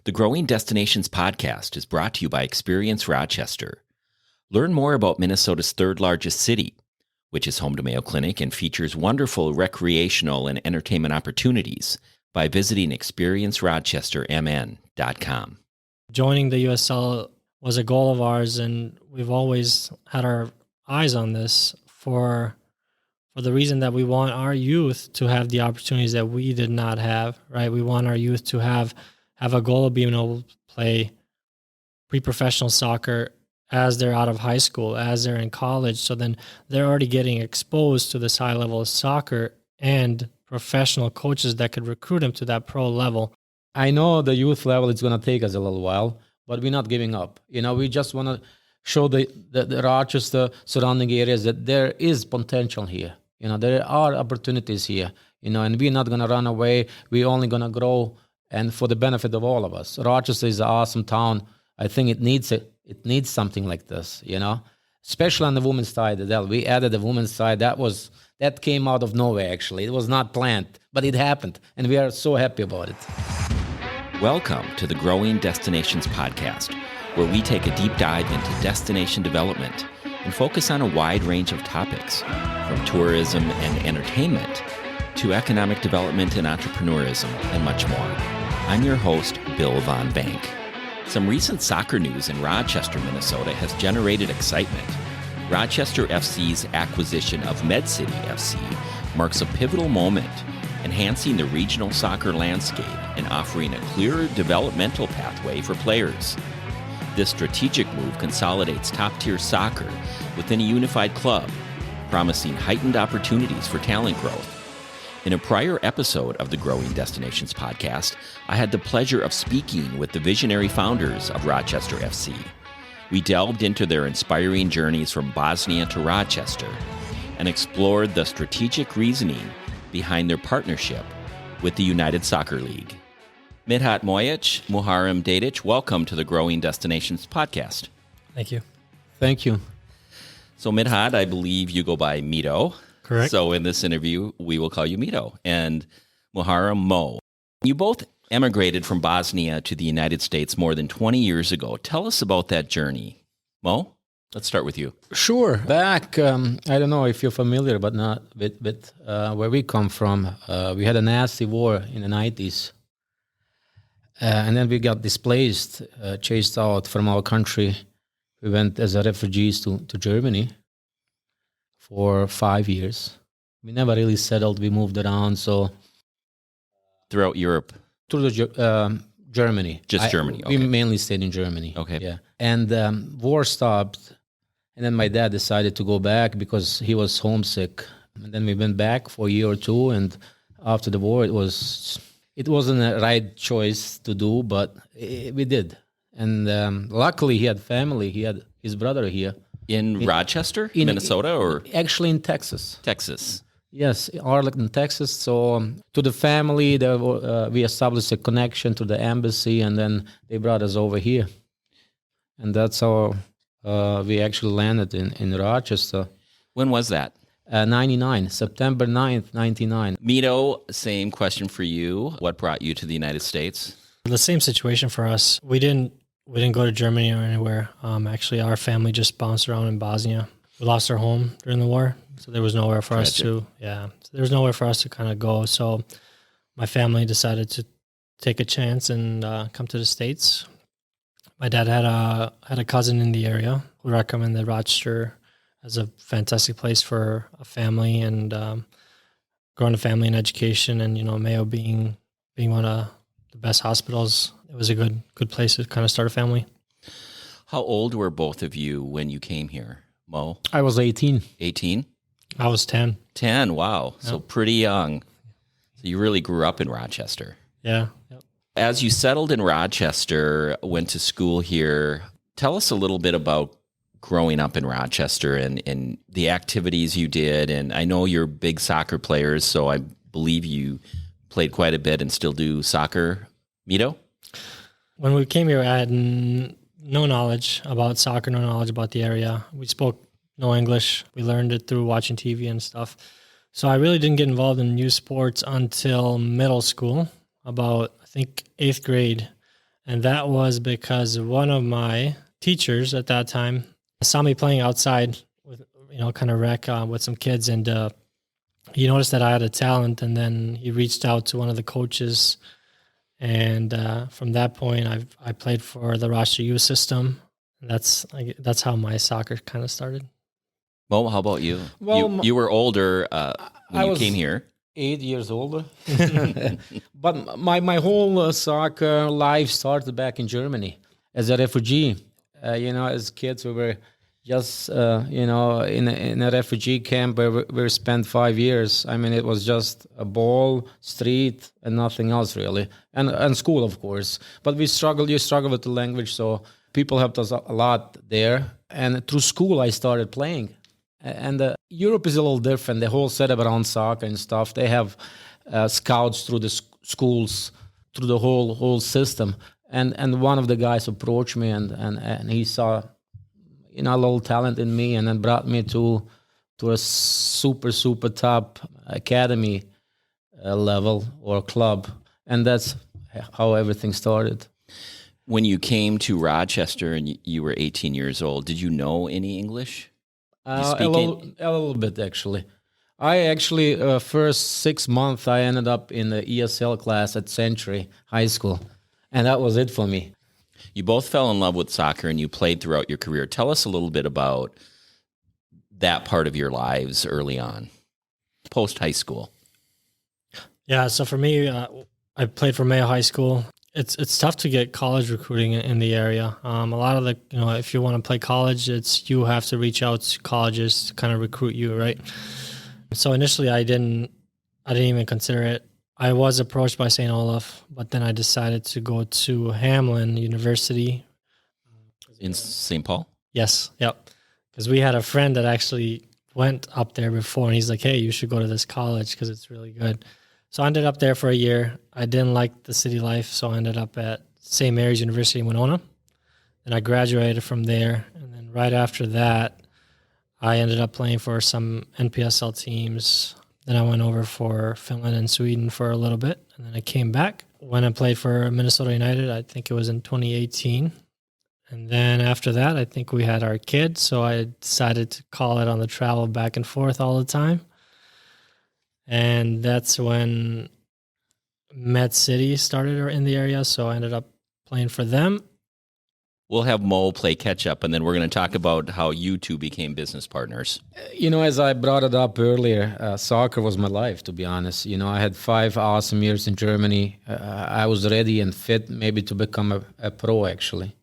The Growing Destinations podcast is brought to you by Experience Rochester. Learn more about Minnesota's third largest city, which is home to Mayo Clinic and features wonderful recreational and entertainment opportunities by visiting experiencerochestermn.com. Joining the USL was a goal of ours, and we've always had our eyes on this for the reason that we want our youth to have the opportunities that we did not have, right? We want our youth to have a goal of being able to play pre-professional soccer as they're out of high school, as they're in college. So then they're already getting exposed to this high level of soccer and professional coaches that could recruit them to that pro level. I know the youth level is going to take us a little while, but we're not giving up. We just want to show the Rochester surrounding areas that there is potential here. There are opportunities here, and we're not going to run away. We're only going to grow, and for the benefit of all of us. Rochester is an awesome town. I think it needs something like this, especially on the women's side. We added the women's side. That came out of nowhere, actually. It was not planned, but it happened, and we are so happy about it. Welcome to the Growing Destinations podcast, where we take a deep dive into destination development and focus on a wide range of topics, from tourism and entertainment to economic development and entrepreneurism, and much more. I'm your host, Bill Von Bank. Some recent soccer news in Rochester, Minnesota has generated excitement. Rochester FC's acquisition of MedCity FC marks a pivotal moment, enhancing the regional soccer landscape and offering a clearer developmental pathway for players. This strategic move consolidates top-tier soccer within a unified club, promising heightened opportunities for talent growth. In a prior episode of the Growing Destinations podcast, I had the pleasure of speaking with the visionary founders of Rochester FC. We delved into their inspiring journeys from Bosnia to Rochester and explored the strategic reasoning behind their partnership with the United Soccer League. Midhat Mujic, Muharem Dedic, welcome to the Growing Destinations podcast. Thank you. Thank you. So Midhat, I believe you go by Mido. Correct. So in this interview, we will call you Mido, and Muharem Mo. You both emigrated from Bosnia to the United States more than 20 years ago. Tell us about that journey. Mo, let's start with you. Sure. Back, I don't know if you're familiar, but not with where we come from. We had a nasty war in the 90s. And then we got displaced, chased out from our country. We went as refugees to Germany for 5 years. We never really settled. We moved around. So Throughout Europe? Through Germany. Just Germany, okay. We mainly stayed in Germany. Okay. Yeah. And war stopped. And then my dad decided to go back because he was homesick. And then we went back for a year or two. And after the war, it wasn't the right choice to do, but we did. And luckily, he had family. He had his brother here. In Rochester, Minnesota, or? Actually in Texas. Texas. Yes, Arlington, Texas. So to the family, we established a connection to the embassy, and then they brought us over here. And that's how we actually landed in Rochester. When was that? 99, September 9th, 99. Mido, same question for you. What brought you to the United States? The same situation for us. We didn't go to Germany or anywhere. Actually, our family just bounced around in Bosnia. We lost our home during the war, so there was nowhere for us to. Yeah, so there was nowhere for us to kind of go. So my family decided to take a chance and come to the States. My dad had a cousin in the area who recommended Rochester as a fantastic place for a family and growing a family and education, and Mayo being one of the best hospitals. It was a good place to kind of start a family. How old were both of you when you came here, Mo? I was 18. 18? I was 10. 10, wow. Yep. So pretty young. So you really grew up in Rochester. Yeah. Yep. As you settled in Rochester, went to school here, tell us a little bit about growing up in Rochester and the activities you did. And I know you're big soccer players, so I believe you played quite a bit and still do soccer. Mido? When we came here, I had no knowledge about soccer, no knowledge about the area. We spoke no English. We learned it through watching TV and stuff. So I really didn't get involved in youth sports until middle school, about, I think, 8th grade. And that was because one of my teachers at that time saw me playing outside with, kind of rec with some kids. And he noticed that I had a talent. And then he reached out to one of the coaches. And from that point, I played for the Rochester youth system. And that's how my soccer kind of started. Well, how about you? Well, you were older when you came here. 8 years older. But my whole soccer life started back in Germany as a refugee. As kids, we were just, in a refugee camp where we spent 5 years. I mean, it was just a ball, street, and nothing else really. And school, of course. But you struggle with the language, so people helped us a lot there. And through school, I started playing. And Europe is a little different. The whole setup around soccer and stuff, they have scouts through the schools, through the whole system. And one of the guys approached me and he saw, a little talent in me, and then brought me to a super, super top academy level or club. And that's how everything started. When you came to Rochester and you were 18 years old, did you know any English? A little bit, actually. I actually, first 6 months, I ended up in the ESL class at Century High School. And that was it for me. You both fell in love with soccer and you played throughout your career. Tell us a little bit about that part of your lives early on, post-high school. Yeah, so for me, I played for Mayo High School. It's tough to get college recruiting in the area. A lot of the, if you want to play college, you have to reach out to colleges to kind of recruit you, right? So initially, I didn't even consider it. I was approached by St. Olaf, but then I decided to go to Hamlin University. In St. Paul? Yes, yep. Because we had a friend that actually went up there before, and he's like, hey, you should go to this college because it's really good. So I ended up there for a year. I didn't like the city life, so I ended up at St. Mary's University in Winona. Then I graduated from there, and then right after that, I ended up playing for some NPSL teams. Then I went over for Finland and Sweden for a little bit, and then I came back. When I played for Minnesota United, I think it was in 2018. And then after that, I think we had our kid, so I decided to call it on the travel back and forth all the time. And that's when Med City started in the area, so I ended up playing for them. We'll have Mo play catch up, and then we're going to talk about how you two became business partners. As I brought it up earlier, soccer was my life, to be honest. I had 5 awesome years in Germany. I was ready and fit maybe to become a pro, actually.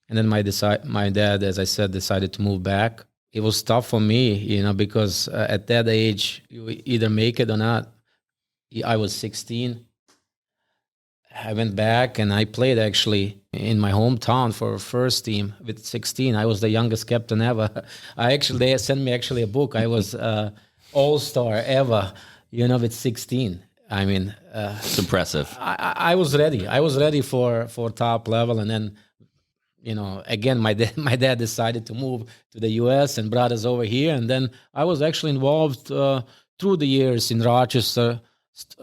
And then my dad, as I said, decided to move back. It was tough for me, because at that age, you either make it or not. I was 16. I went back and I played actually in my hometown for a first team with 16. I was the youngest captain ever. They sent me actually a book. I was all-star ever, with 16. I mean, it's impressive. I was ready. I was ready for top level, and then. Again, my dad decided to move to the U.S. and brought us over here. And then I was actually involved through the years in Rochester,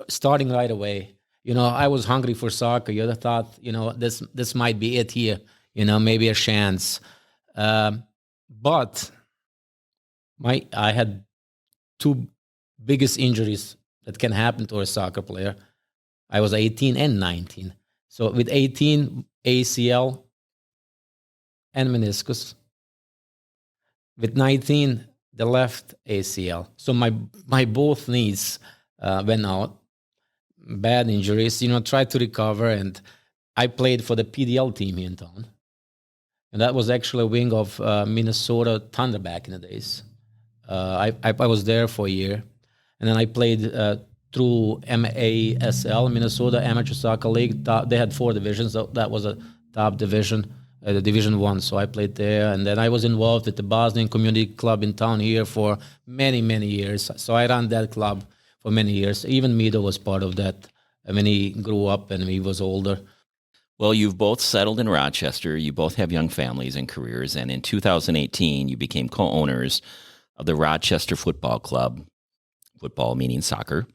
starting right away. I was hungry for soccer. You thought, this might be it here, maybe a chance. But I had 2 biggest injuries that can happen to a soccer player. I was 18 and 19. So with 18, ACL, and meniscus. With 19, the left ACL. So my both knees went out. Bad injuries, tried to recover, and I played for the PDL team here in town. And that was actually a wing of Minnesota Thunder back in the days. I was there for a year. And then I played through MASL, Minnesota Amateur Soccer League. They had 4 divisions. So that was a top division. The Division 1, so I played there. And then I was involved at the Bosnian Community Club in town here for many, many years. So I ran that club for many years. Even Mido was part of that when he grew up and he was older. Well, you've both settled in Rochester. You both have young families and careers. And in 2018, you became co-owners of the Rochester Football Club, football meaning soccer.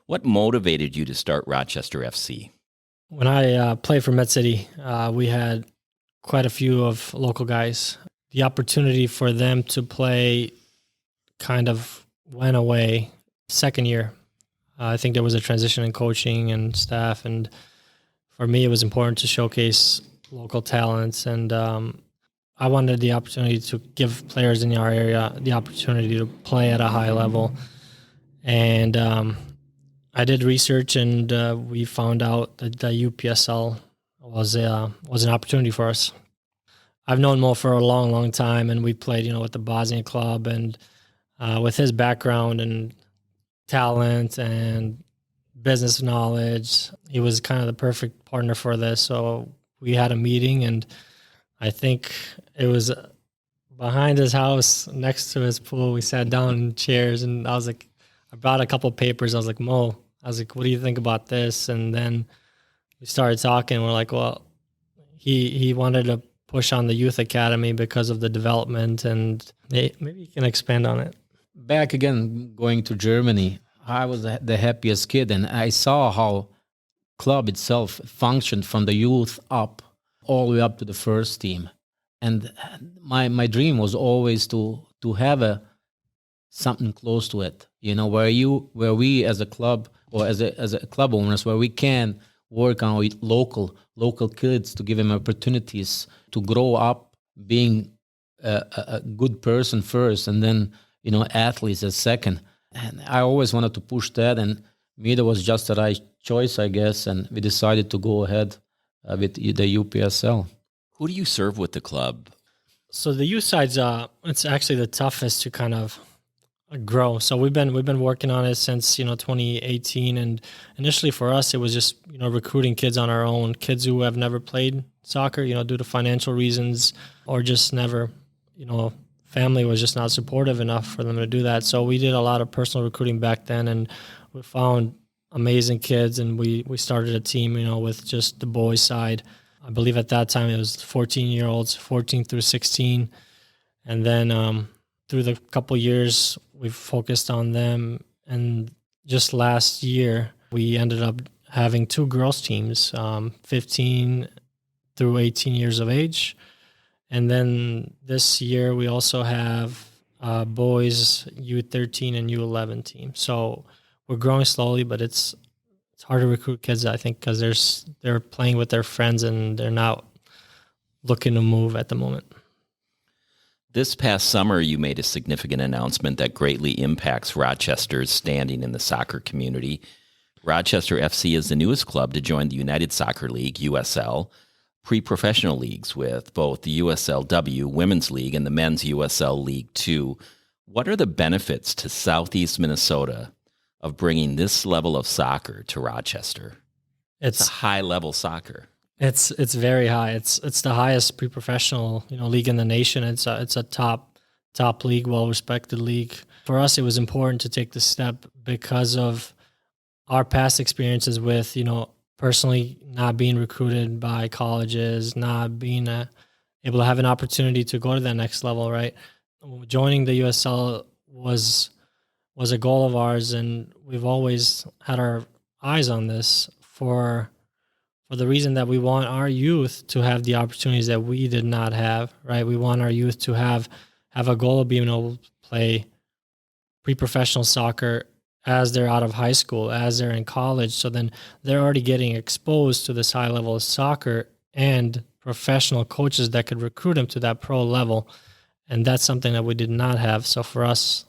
What motivated you to start Rochester FC? When I played for Met City, we had quite a few of local guys. The opportunity for them to play kind of went away second year. I think there was a transition in coaching and staff, and for me, it was important to showcase local talents, and I wanted the opportunity to give players in our area the opportunity to play at a high level. And I did research, and we found out that the UPSL was an opportunity for us. I've known Mo for a long, long time, and we played, with the Bosnia club, and with his background and talent and business knowledge, he was kind of the perfect partner for this. So we had a meeting, and I think it was behind his house next to his pool. We sat down in chairs, and I brought a couple of papers. I was like, Mo, what do you think about this? And then we started talking. We're like, well, he wanted to push on the youth academy because of the development, and maybe you can expand on it. Back again, going to Germany, I was the happiest kid, and I saw how club itself functioned from the youth up, all the way up to the first team. And my dream was always to have something close to it, where we as a club or as a club owners, where we can work on local kids to give them opportunities to grow up being a good person first, and then athletes as second. And I always wanted to push that, and Mido was just the right choice, I guess, and we decided to go ahead with the UPSL. Who do you serve with the club? So the youth side's it's actually the toughest to kind of grow. So we've been working on it since 2018, and initially for us it was just recruiting kids on our own, kids who have never played soccer, due to financial reasons, or just never, family was just not supportive enough for them to do that. So we did a lot of personal recruiting back then, and we found amazing kids, and we started a team, with just the boys side. I believe at that time it was 14-year-olds, 14 through 16. And then through the couple years, we've focused on them. And just last year, we ended up having 2 girls teams, 15 through 18 years of age. And then this year, we also have boys U13 and U11 team. So we're growing slowly, but it's hard to recruit kids, I think, because they're playing with their friends and they're not looking to move at the moment. This past summer, you made a significant announcement that greatly impacts Rochester's standing in the soccer community. Rochester FC is the newest club to join the United Soccer League, USL, pre-professional leagues with both the USLW Women's League and the Men's USL League 2. What are the benefits to Southeast Minnesota of bringing this level of soccer to Rochester? It's a high-level soccer. It's very high. It's the highest pre-professional league in the nation. It's a top league, well-respected league. For us, it was important to take the step because of our past experiences with personally not being recruited by colleges, not being able to have an opportunity to go to that next level. Right, joining the USL was a goal of ours, and we've always had our eyes on this for the reason that we want our youth to have the opportunities that we did not have, right? We want our youth to have a goal of being able to play pre-professional soccer as they're out of high school, as they're in college. So then they're already getting exposed to this high level of soccer and professional coaches that could recruit them to that pro level. And that's something that we did not have. So for us,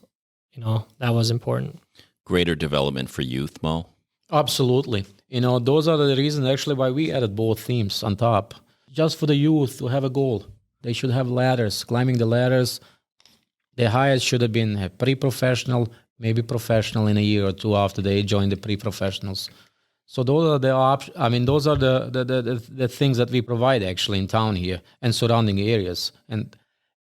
that was important. Greater development for youth, Mo? Absolutely. Those are the reasons actually why we added both teams on top. Just for the youth to have a goal. They should have ladders, climbing the ladders. The highest should have been pre-professional, maybe professional in a year or two after they join the pre-professionals. So those are those are the things that we provide actually in town here and surrounding areas. And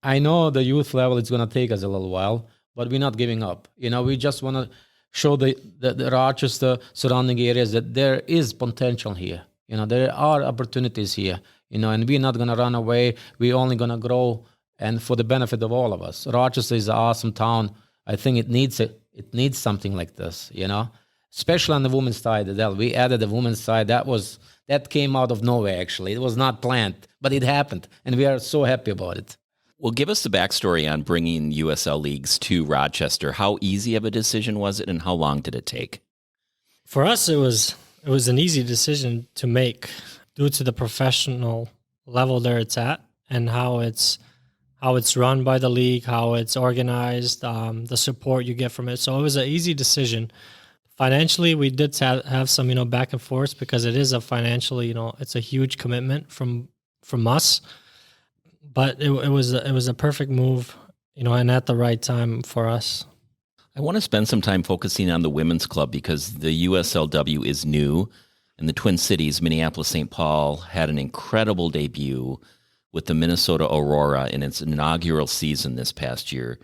I know the youth level is going to take us a little while, but we're not giving up. We just want to show the Rochester surrounding areas that there is potential here. There are opportunities here, and we're not going to run away. We're only going to grow, and for the benefit of all of us. Rochester is an awesome town. I think it needs something like this, especially on the women's side. We added the women's side. That was That came out of nowhere, actually. It was not planned, but it happened, and we are so happy about it. Well, give us the backstory on bringing USL Leagues to Rochester. How easy of a decision was it, and how long did it take? For us, it was an easy decision to make due to the professional level there it's at and how it's run by the league, how it's organized, the support you get from it. So it was an easy decision. Financially, we did have some, back and forth because it is a financially, it's a huge commitment from us. But it was a perfect move, and at the right time for us. I want to spend some time focusing on the women's club because the USLW is new, and the Twin Cities, Minneapolis, St. Paul, had an incredible debut with the Minnesota Aurora in its inaugural season this past year,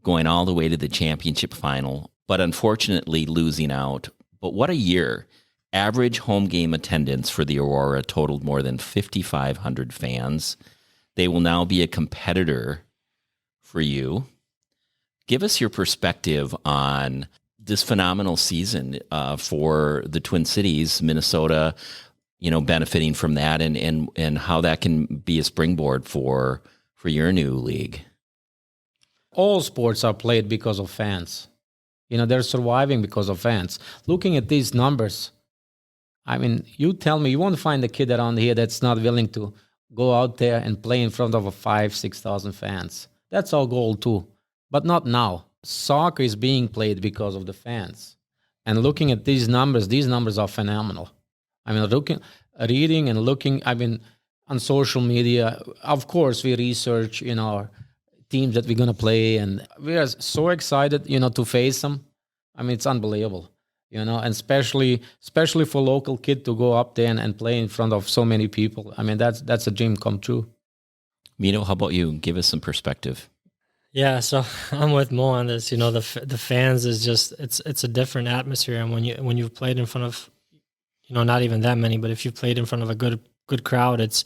going all the way to the championship final, but unfortunately losing out. But what a year. Average home game attendance for the Aurora totaled more than 5,500 fans. They will now be a competitor for you. Give us your perspective on this phenomenal season for the Twin Cities, Minnesota, benefiting from that and how that can be a springboard for your new league. All sports are played because of fans. They're surviving because of fans. Looking at these numbers, I mean, you tell me, you won't find a kid around here that's not willing to go out there and play in front of 5,000-6,000 fans. That's our goal too, but not now. Soccer is being played because of the fans. And looking at these numbers are phenomenal. I mean, reading and looking, on social media, of course, we research, our teams that we're going to play, and we are so excited, to face them. I mean, it's unbelievable, and especially for local kid to go up there and play in front of so many people. I mean, that's a dream come true. Mido, how about you? Give us some perspective. Yeah, so I'm with Mo on this. The fans is just it's a different atmosphere, and when you've played in front of, not even that many, but if you've played in front of a good crowd, it's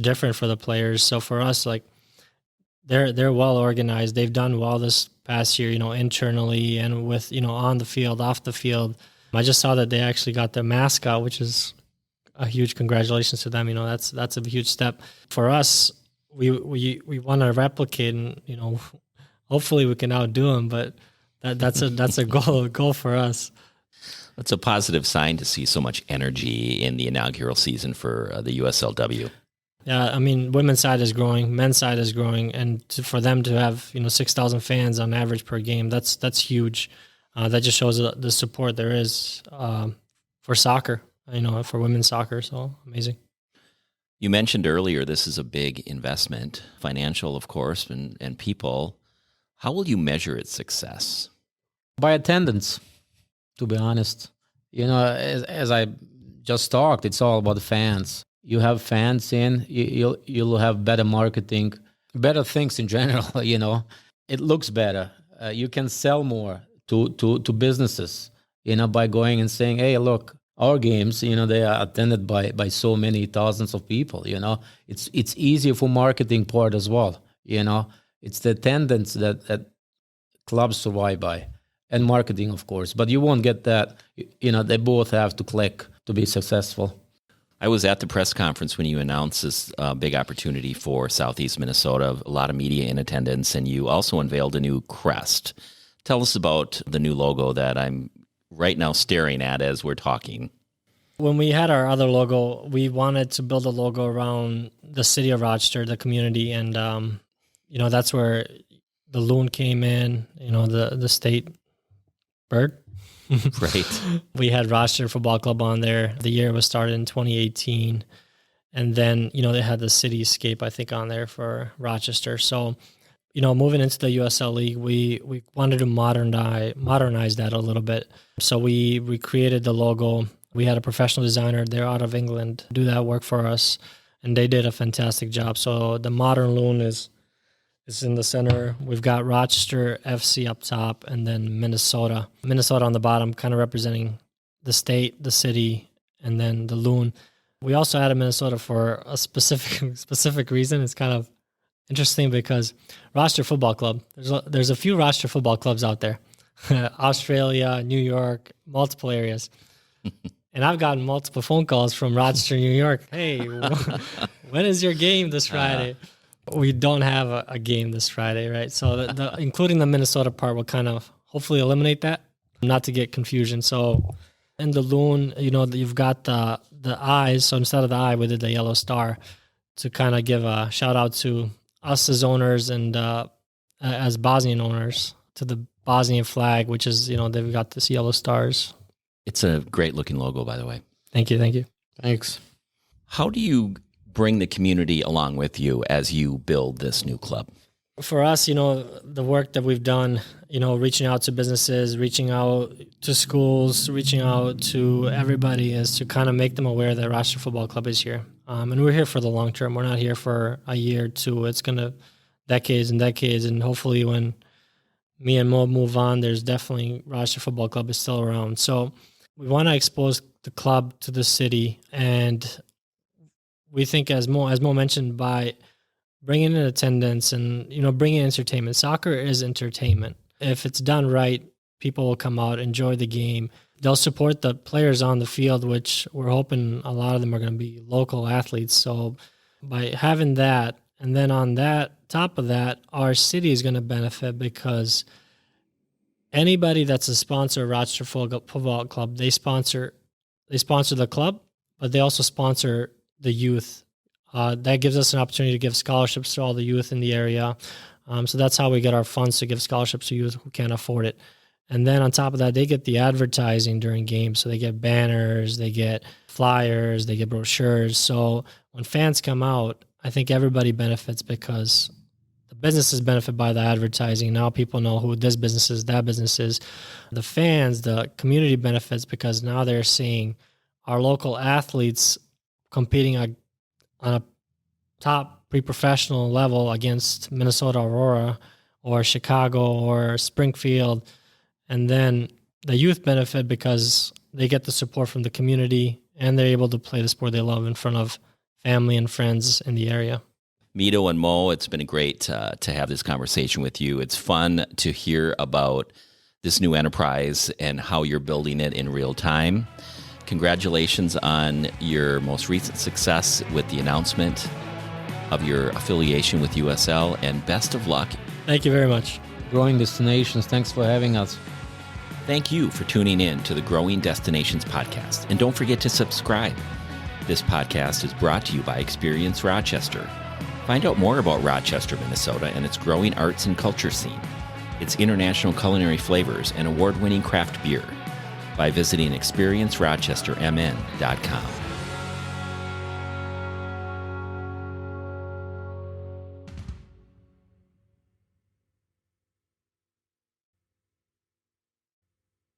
different for the players. So for us, like, they're well organized. They've done well this past year, internally and with, on the field, off the field. I just saw that they actually got their mascot, which is a huge congratulations to them. That's a huge step for us. We want to replicate, and hopefully we can outdo them. But that's a goal for us. That's a positive sign to see so much energy in the inaugural season for the USLW. Yeah, I mean, women's side is growing, men's side is growing, and for them to have 6,000 fans on average per game, that's huge. That just shows the support there is for soccer, for women's soccer. So amazing. You mentioned earlier this is a big investment, financial, of course, and people. How will you measure its success? By attendance, to be honest. As I just talked, it's all about the fans. You have fans in, you'll have better marketing, better things in general. It looks better. You can sell more to businesses, by going and saying, hey, look, our games, they are attended by so many thousands of people. It's easier for marketing part as well. It's the attendance that clubs survive by, and marketing, of course. But you won't get that. They both have to click to be successful. I was at the press conference when you announced this big opportunity for Southeast Minnesota, a lot of media in attendance, and you also unveiled a new crest. Tell us about the new logo that I'm right now staring at as we're talking. When we had our other logo, we wanted to build a logo around the city of Rochester, the community, and that's where the loon came in, the state bird. Right. We had Rochester Football Club on there. The year was started in 2018. And then, they had the cityscape, I think, on there for Rochester. So, moving into the USL League, we wanted to modernize that a little bit. So we created the logo. We had a professional designer there out of England do that work for us, and they did a fantastic job. So the modern loon is in the center. We've got Rochester FC up top, and then Minnesota on the bottom, kind of representing the state, the city, and then the loon. We also added Minnesota for a specific reason. It's kind of interesting because Rochester Football Club, there's a few Rochester football clubs out there. Australia, New York, multiple areas. And I've gotten multiple phone calls from Rochester, New York. Hey, when is your game this Friday? We don't have a game this Friday, right? So including the Minnesota part will kind of hopefully eliminate that, not to get confusion. So in the loon, you've got the eyes. So instead of the eye, we did the yellow star to kind of give a shout out to us as owners and as Bosnian owners, to the Bosnian flag, which is, they've got this yellow stars. It's a great looking logo, by the way. Thank you. Thanks. How do you bring the community along with you as you build this new club? For us, the work that we've done, reaching out to businesses, reaching out to schools, reaching out to everybody is to kind of make them aware that Rochester Football Club is here. And we're here for the long term. We're not here for a year or two. It's going to decades and decades. And hopefully when me and Mo move on, there's definitely Rochester Football Club is still around. So we want to expose the club to the city. And we think, as Mo mentioned, by bringing in attendance and, bringing in entertainment. Soccer is entertainment. If it's done right, people will come out, enjoy the game. They'll support the players on the field, which we're hoping a lot of them are going to be local athletes. So by having that, and then on that, top of that, our city is going to benefit because anybody that's a sponsor of Rochester Football Club, they sponsor the club, but they also sponsor the youth. That gives us an opportunity to give scholarships to all the youth in the area. So that's how we get our funds to give scholarships to youth who can't afford it. And then on top of that, they get the advertising during games. So they get banners, they get flyers, they get brochures. So when fans come out, I think everybody benefits because the businesses benefit by the advertising. Now people know who this business is, that business is. The fans, the community benefits because now they're seeing our local athletes competing on a top pre-professional level against Minnesota Aurora or Chicago or Springfield. And then the youth benefit because they get the support from the community and they're able to play the sport they love in front of family and friends in the area. Mido and Mo, it's been great to have this conversation with you. It's fun to hear about this new enterprise and how you're building it in real time. Congratulations on your most recent success with the announcement of your affiliation with USL, and best of luck. Thank you very much. Growing Destinations, thanks for having us. Thank you for tuning in to the Growing Destinations podcast, and don't forget to subscribe. This podcast is brought to you by Experience Rochester. Find out more about Rochester, Minnesota, and its growing arts and culture scene, its international culinary flavors, and award-winning craft beer by visiting experiencerochestermn.com.